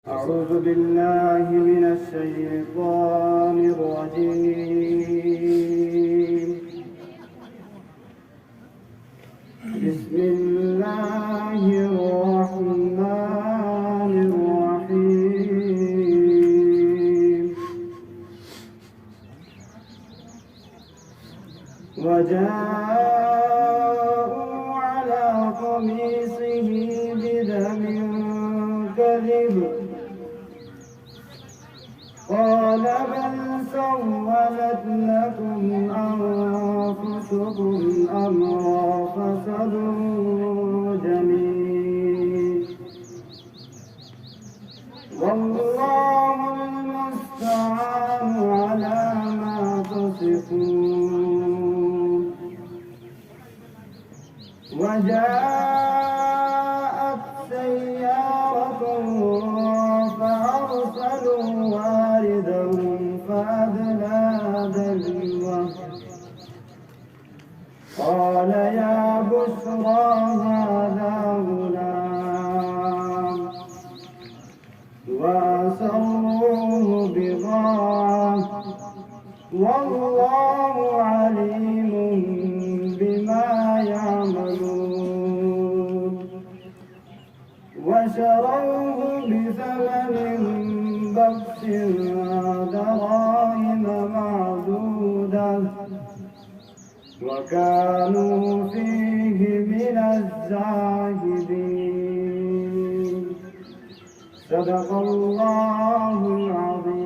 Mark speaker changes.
Speaker 1: أعوذ بالله من الشيطان الرجيم. بسم الله الرحمن الرحيم. وجاءوا على قميصه بدم كذب قال بل سولت لكم أنفسكم أمرا فصبر جميل والله المستعان على ما تصفون. وجاءت سيارة فأرسلوا واردهم فأدلى دلوه قال يا بشرى هذا غلام وأسروه بضاعة والله عليم بما يعملون. وشروه بثمن بخس دراهم معدودة وكانوا فيه من الزاهدين. صدق الله العظيم.